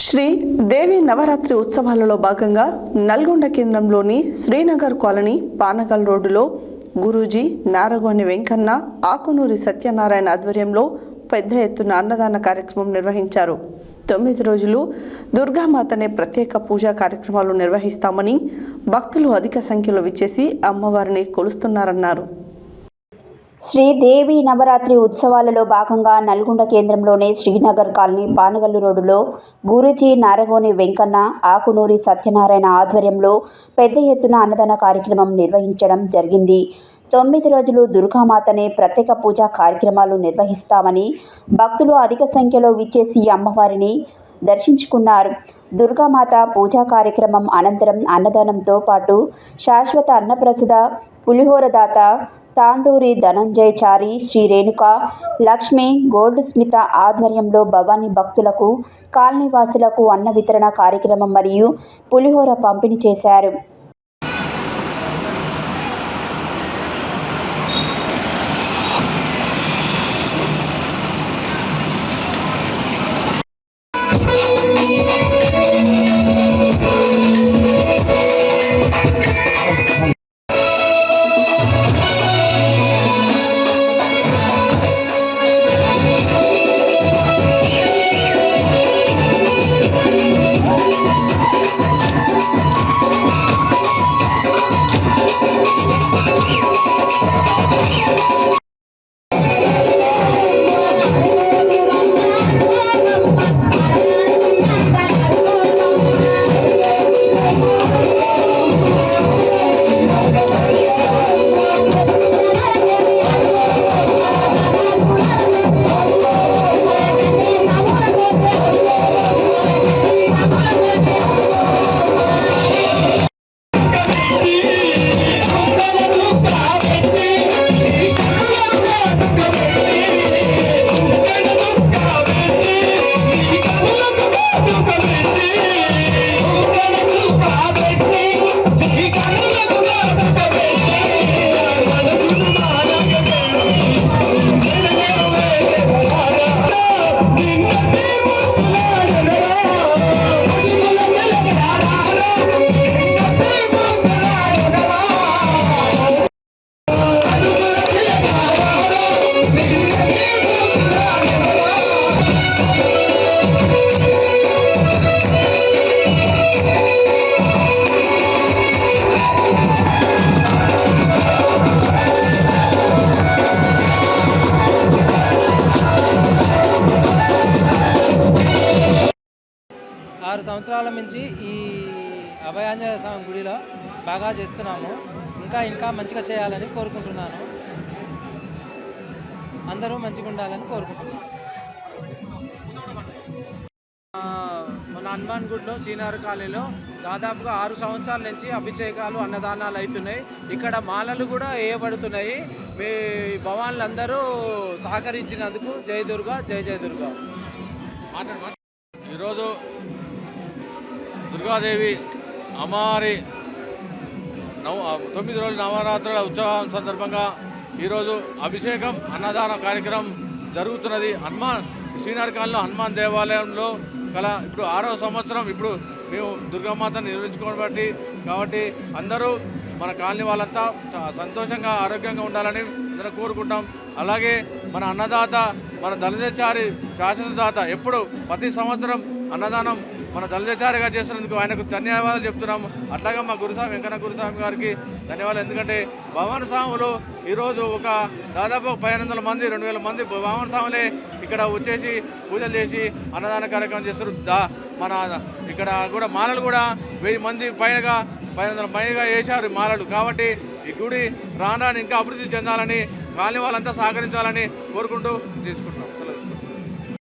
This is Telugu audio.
శ్రీ దేవి నవరాత్రి ఉత్సవాలలో భాగంగా నల్గొండ కేంద్రంలోని శ్రీనగర్ కాలనీ పానగల్ రోడ్డులో గురూజీ నారగోని వెంకన్న ఆకునూరి సత్యనారాయణ ఆధ్వర్యంలో పెద్ద ఎత్తున అన్నదాన కార్యక్రమం నిర్వహించారు. 9 రోజులు దుర్గామాతనే ప్రత్యేక పూజా కార్యక్రమాలు నిర్వహిస్తామని భక్తులు అధిక సంఖ్యలో విచ్చేసి అమ్మవారిని కొలుస్తున్నారన్నారు. శ్రీదేవి నవరాత్రి ఉత్సవాలలో భాగంగా నల్గొండ కేంద్రంలోని శ్రీనగర్ కాలనీ పానగల్లు రోడ్డులో గురూజీ నారగోని వెంకన్న ఆకునూరి సత్యనారాయణ ఆధ్వర్యంలో పెద్ద ఎత్తున అన్నదాన కార్యక్రమం నిర్వహించడం జరిగింది. 9 రోజులు దుర్గామాతనే ప్రత్యేక పూజా కార్యక్రమాలు నిర్వహిస్తామని భక్తులు అధిక సంఖ్యలో విచ్చేసి అమ్మవారిని దర్శించుకున్నారు. దుర్గామాత పూజా కార్యక్రమం అనంతరం అన్నదానంతో పాటు శాశ్వత అన్నప్రసాద పులిహోరదాత తాండూరి ధనంజయ్ చారి, శ్రీ రేణుక లక్ష్మి గోల్డ్ స్మిత ఆధ్వర్యంలో భవానీ భక్తులకు, కాలనీవాసులకు అన్న వితరణ కార్యక్రమం మరియు పులిహోర పంపిణీ చేశారు. సంవత్సరాల నుంచి ఈ అభయాంజనేయ స్వామి గుడిలో బాగా చేస్తున్నాము. ఇంకా మంచిగా చేయాలని కోరుకుంటున్నాను. అందరూ మంచిగా ఉండాలని కోరుకుంటున్నాను. మన హనుమాన్ గుడిలో శ్రీనగర్ కాలనీలో దాదాపుగా 6 సంవత్సరాల నుంచి అభిషేకాలు అన్నదానాలు అవుతున్నాయి. ఇక్కడ మాలలు కూడా వేయబడుతున్నాయి. మీ భవాన్లందరూ సహకరించినందుకు జై దుర్గా, జై జై దుర్గా. ఈరోజు దుర్గాదేవి అమ్మవారి 9 రోజుల నవరాత్రుల ఉత్సవం సందర్భంగా ఈరోజు అభిషేకం అన్నదాన కార్యక్రమం జరుగుతున్నది. శ్రీనగర్ కాలనీలో హనుమాన్ దేవాలయంలో ఇప్పుడు 6వ సంవత్సరం ఇప్పుడు మేము దుర్గామాతను నిర్వహించుకోబట్టి కాబట్టి అందరూ మన కాలనీ వాళ్ళంతా సంతోషంగా ఆరోగ్యంగా ఉండాలని అందరం కోరుకుంటాం. అలాగే మన అన్నదాత మన దళితచారి శాశ్వతదాత ఎప్పుడు ప్రతి సంవత్సరం అన్నదానం మన దళితచారిగా చేస్తున్నందుకు ఆయనకు ధన్యవాదాలు చెప్తున్నాము. అట్లాగే మా గురుస్వామి వెంకన్న గురుస్వామి గారికి ధన్యవాదాలు. ఎందుకంటే భవానీ స్వాములు ఈరోజు దాదాపు 1500 మంది 2000 మంది భవానీ స్వాములే ఇక్కడ వచ్చేసి పూజలు చేసి అన్నదాన కార్యక్రమం చేస్తారు. మన ఇక్కడ కూడా మాలలు కూడా 1000 మంది పైనగా 1500 పైగా వేశారు మాలలు. కాబట్టి ఈ గుడి రాను ఇంకా అభివృద్ధి చెందాలని కాలనీ వాళ్ళంతా సహకరించాలని కోరుకుంటూ తీసుకుంటాం.